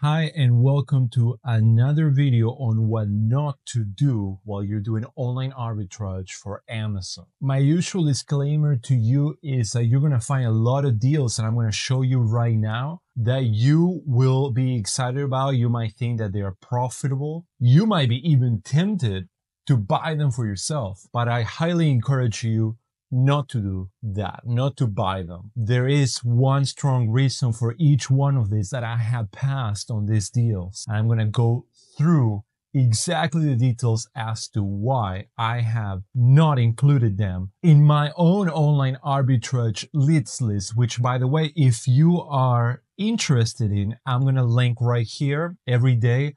Hi and welcome to another video on what not to do while you're doing online arbitrage for Amazon. My usual disclaimer to you is that you're going to find a lot of deals and I'm going to show you right now that you will be excited about. You might think that they are profitable. You might be even tempted to buy them for yourself, but I highly encourage you not to do that, not to buy them. There is one strong reason for each one of these that I have passed on these deals. I'm going to go through exactly the details as to why I have not included them in my own online arbitrage leads list, which, by the way, if you are interested in, I'm going to link right here. Every day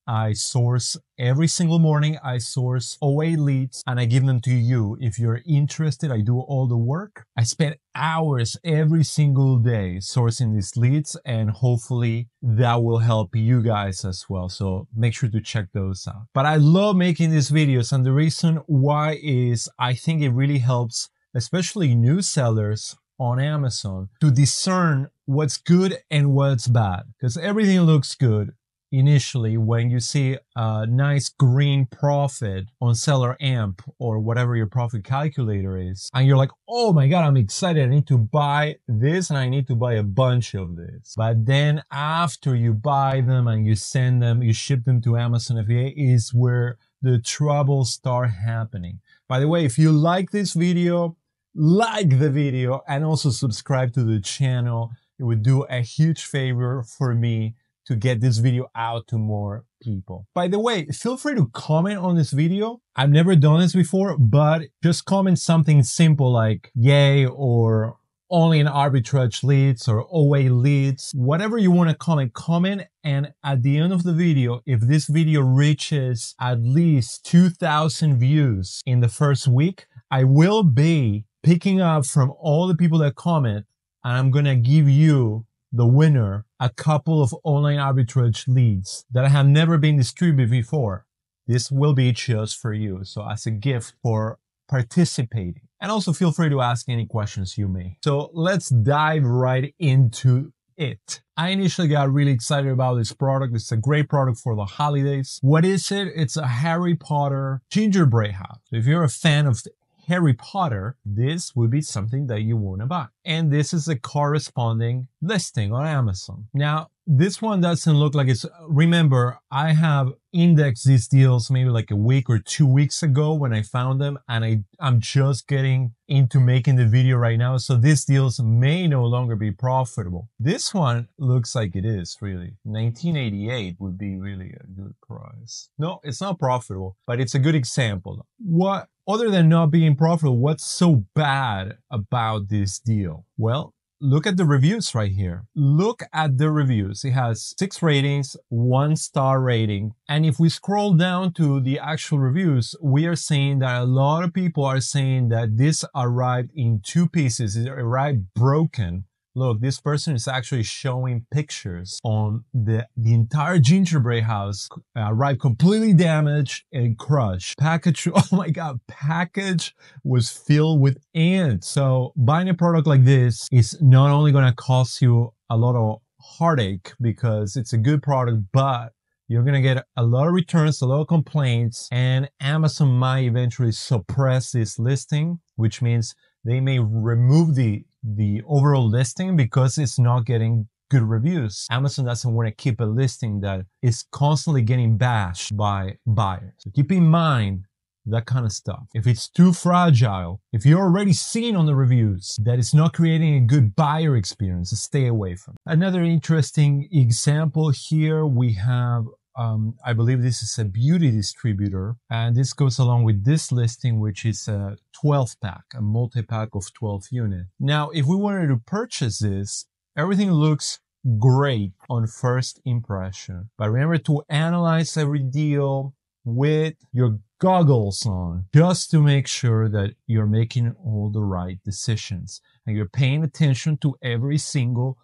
every single morning I source OA leads and I give them to you. If you're interested, I do all the work. I spend hours every single day sourcing these leads, and hopefully that will help you guys as well. So make sure to check those out. But I love making these videos, and the reason why is I think it really helps, especially new sellers on Amazon, to discern what's good and what's bad, because everything looks good initially when you see a nice green profit on Seller Amp or whatever your profit calculator is, and you're like, oh my god, I'm excited, I need to buy this and I need to buy a bunch of this. But then after you buy them and you send them, you ship them to Amazon FBA, is where the troubles start happening. By the way, if you like this video, like the video and also subscribe to the channel. It would do a huge favor for me to get this video out to more people. By the way, feel free to comment on this video. I've never done this before, but just comment something simple like yay or only an arbitrage leads or OA leads. Whatever you want to comment. And at the end of the video, if this video reaches at least 2,000 views in the first week, I will be picking up from all the people that comment, and I'm going to give you, the winner, a couple of online arbitrage leads that have never been distributed before. This will be just for you. So as a gift for participating. And also feel free to ask any questions you may. So let's dive right into it. I initially got really excited about this product. It's a great product for the holidays. What is it? It's a Harry Potter gingerbread house. So if you're a fan of Harry Potter, this would be something that you want to buy. And this is a corresponding listing on Amazon. Now, this one doesn't look like it's, remember, I have indexed these deals maybe like a week or 2 weeks ago when I found them, and I'm just getting into making the video right now. So these deals may no longer be profitable. This one looks like it is really. 1988 would be really a good price. No, it's not profitable, but it's a good example. What, other than not being profitable, what's so bad about this deal? Well, look at the reviews right here. Look at the reviews. It has 6 ratings, 1-star rating. And if we scroll down to the actual reviews, we are seeing that a lot of people are saying that this arrived in 2 pieces. It arrived broken. Look, this person is actually showing pictures on the entire gingerbread house arrived completely damaged and crushed. Package, oh my god, package was filled with ants. So buying a product like this is not only going to cost you a lot of heartache because it's a good product, but you're going to get a lot of returns, a lot of complaints, and Amazon might eventually suppress this listing, which means they may remove the overall listing because it's not getting good reviews. Amazon doesn't want to keep a listing that is constantly getting bashed by buyers. So keep in mind that kind of stuff. If it's too fragile, if you're already seeing on the reviews that it's not creating a good buyer experience, stay away from it. Another interesting example here, we have I believe this is a beauty distributor, and this goes along with this listing, which is a 12-pack, a multi-pack of 12 units. Now, if we wanted to purchase this, everything looks great on first impression. But remember to analyze every deal with your goggles on, just to make sure that you're making all the right decisions and you're paying attention to every single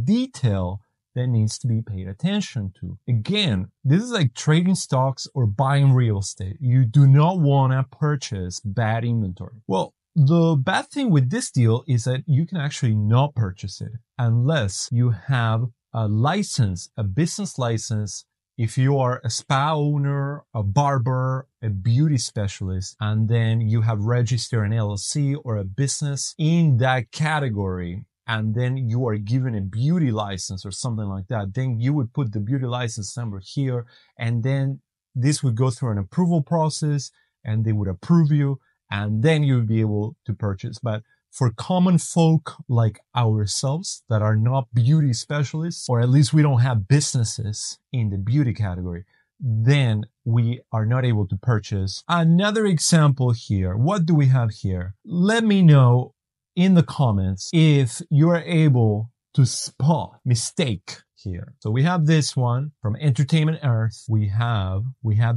detail that needs to be paid attention to. Again, this is like trading stocks or buying real estate. You do not want to purchase bad inventory. Well, the bad thing with this deal is that you can actually not purchase it unless you have a license, a business license, if you are a spa owner, a barber, a beauty specialist, and then you have registered an LLC or a business in that category, and then you are given a beauty license or something like that, then you would put the beauty license number here, and then this would go through an approval process, and they would approve you, and then you would be able to purchase. But for common folk like ourselves that are not beauty specialists, or at least we don't have businesses in the beauty category, then we are not able to purchase. Another example here. What do we have here? Let me know in the comments if you're able to spot mistake here. So we have this one from Entertainment Earth. We have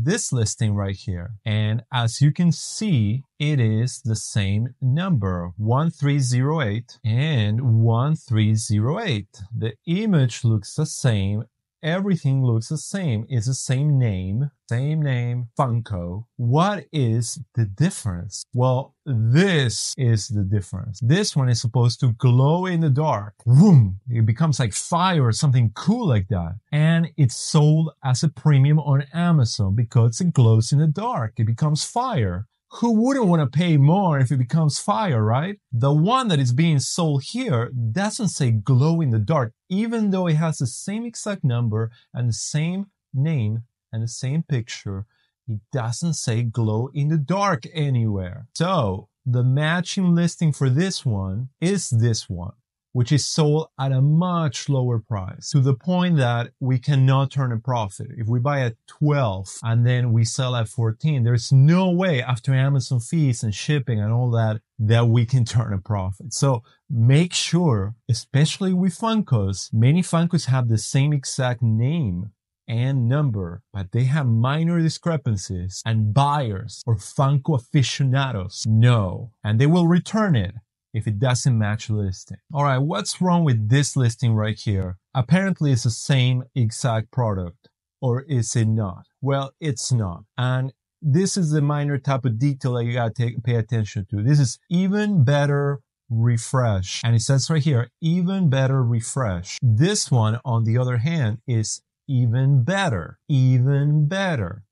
this listing right here. And as you can see, it is the same number, 1308 and 1308. The image looks the same. Everything looks the same. It's the same name, Funko. What is the difference? Well, this is the difference. This one is supposed to glow in the dark. Boom! It becomes like fire or something cool like that. And it's sold as a premium on Amazon because it glows in the dark. It becomes fire. Who wouldn't want to pay more if it becomes fire, right? The one that is being sold here doesn't say glow in the dark, even though it has the same exact number and the same name and the same picture. It doesn't say glow in the dark anywhere. So the matching listing for this one is this one, which is sold at a much lower price, to the point that we cannot turn a profit. If we buy at 12 and then we sell at 14, there's no way after Amazon fees and shipping and all that, that we can turn a profit. So make sure, especially with Funkos, many Funkos have the same exact name and number, but they have minor discrepancies, and buyers or Funko aficionados know, and they will return it if it doesn't match the listing. All right, what's wrong with this listing right here? Apparently it's the same exact product, or is it not? Well, it's not. And this is the minor type of detail that you gotta pay attention to. This is even better refresh. And it says right here, even better refresh. This one, on the other hand, is even better,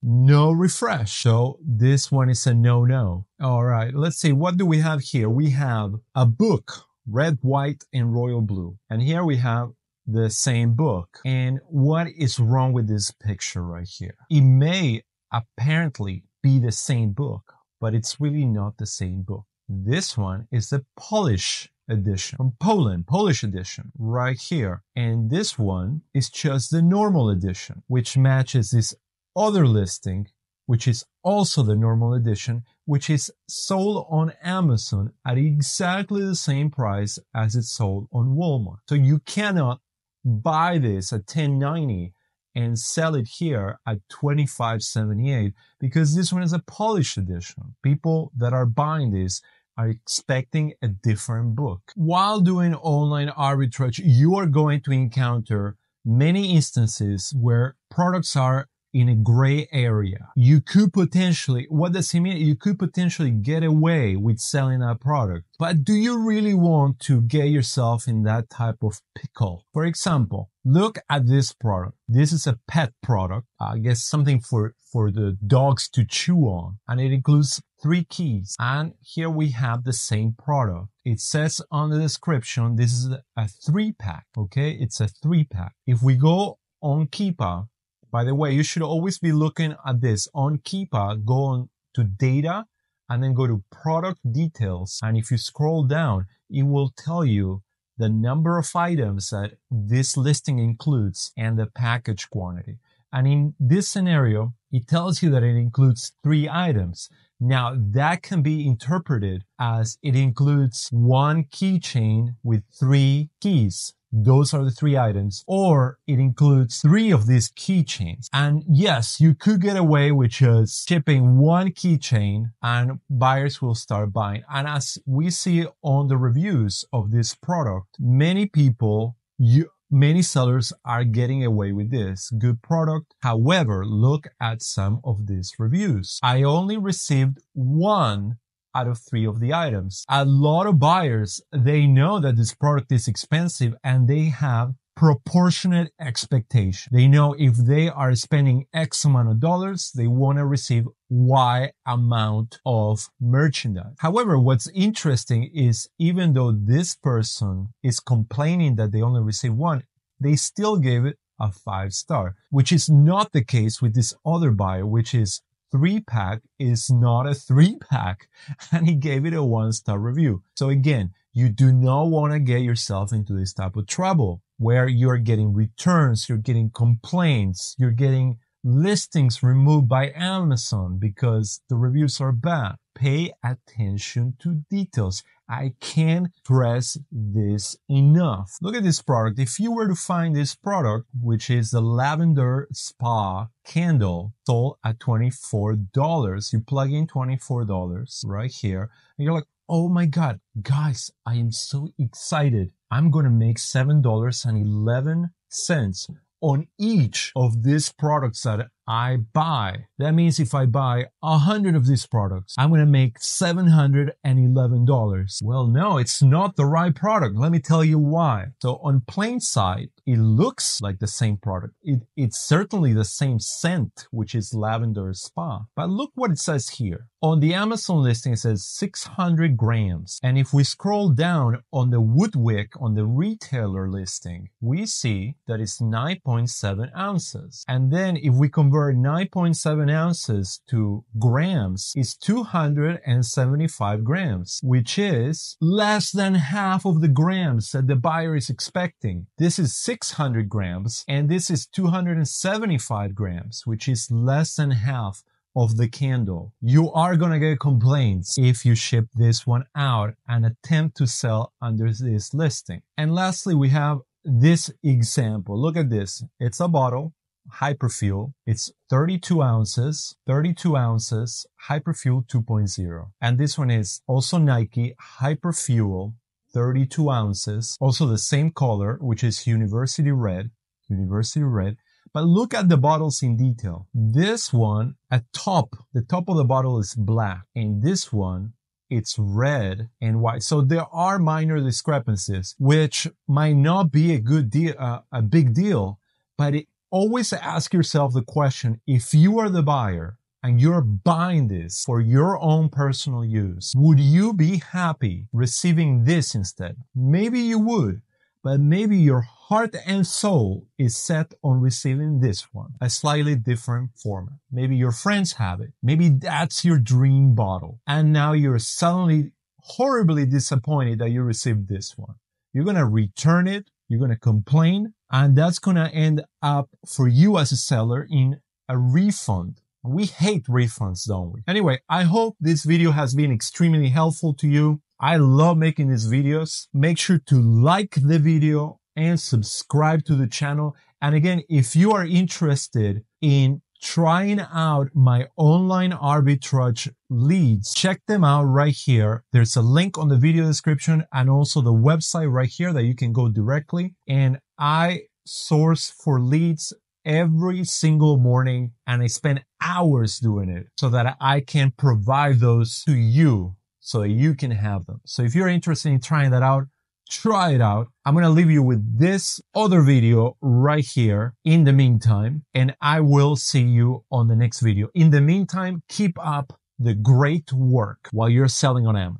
no refresh. So this one is a no. All right, let's see, what do we have here? We have a book, red, white, and royal blue. And here we have the same book. And what is wrong with this picture right here? It may apparently be the same book, but it's really not the same book. This one is the Polish edition from Poland, Polish edition right here. And this one is just the normal edition, which matches this other listing, which is also the normal edition, which is sold on Amazon at exactly the same price as it's sold on Walmart. So you cannot buy this at $10.90 and sell it here at $25.78 because this one is a Polish edition. People that are buying this are expecting a different book. While doing online arbitrage, you are going to encounter many instances where products are in a gray area. You could potentially, what does it mean? You could potentially get away with selling that product. But do you really want to get yourself in that type of pickle? For example, look at this product. This is a pet product. I guess something for the dogs to chew on. And it includes 3 keys. And here we have the same product. It says on the description, this is a 3-pack. Okay, it's a 3-pack. If we go on Keepa, by the way, you should always be looking at this. On Keepa, go on to data and then go to product details. And if you scroll down, it will tell you the number of items that this listing includes and the package quantity. And in this scenario, it tells you that it includes 3 items. Now, that can be interpreted as it includes 1 keychain with 3 keys. Those are the 3 items. Or it includes 3 of these keychains. And yes, you could get away with just shipping 1 keychain and buyers will start buying. And as we see on the reviews of this product, many sellers are getting away with this. Good product. However, look at some of these reviews. I only received 1 out of 3 of the items. A lot of buyers, they know that this product is expensive and they have proportionate expectation. They know if they are spending X amount of dollars, they want to receive Y amount of merchandise. However, what's interesting is even though this person is complaining that they only received one, they still gave it a 5-star, which is not the case with this other buyer, which is 3-pack is not a 3-pack, and he gave it a 1-star review. So again, you do not want to get yourself into this type of trouble where you're getting returns, you're getting complaints, you're getting listings removed by Amazon because the reviews are bad. Pay attention to details. I can't stress this enough. Look at this product. If you were to find this product, which is the lavender spa candle sold at $24, you plug in $24 right here and you're like, oh my God, guys, I am so excited. I'm going to make $7.11 on each of these products that I buy. That means if I buy 100 of these products, I'm going to make $711. Well, no, it's not the right product. Let me tell you why. So on plain sight, it looks like the same product. It's certainly the same scent, which is lavender spa. But look what it says here. On the Amazon listing, it says 600 grams. And if we scroll down on the Woodwick, on the retailer listing, we see that it's 9.7 ounces. And then if we convert 9.7 ounces to grams, it's 275 grams, which is less than half of the grams that the buyer is expecting. This is 600 grams, and this is 275 grams, which is less than half of the candle. You are going to get complaints if you ship this one out and attempt to sell under this listing. And lastly, we have this example. Look at this. It's a bottle, Hyperfuel. It's 32 ounces, Hyperfuel 2.0. And this one is also Nike, Hyperfuel, 32 ounces. Also the same color, which is University Red. But look at the bottles in detail. This one at the top of the bottle is black, and this one, it's red and white. So there are minor discrepancies, which might not be a big deal, but always ask yourself the question, if you are the buyer and you're buying this for your own personal use, would you be happy receiving this instead? Maybe you would. But maybe your heart and soul is set on receiving this one, a slightly different format. Maybe your friends have it. Maybe that's your dream bottle. And now you're suddenly horribly disappointed that you received this one. You're going to return it. You're going to complain. And that's going to end up for you as a seller in a refund. We hate refunds, don't we? Anyway, I hope this video has been extremely helpful to you. I love making these videos. Make sure to like the video and subscribe to the channel. And again, if you are interested in trying out my online arbitrage leads, check them out right here. There's a link on the video description and also the website right here that you can go directly. And I source for leads every single morning and I spend hours doing it so that I can provide those to you, so that you can have them. So if you're interested in trying that out, try it out. I'm going to leave you with this other video right here in the meantime, and I will see you on the next video. In the meantime, keep up the great work while you're selling on Amazon.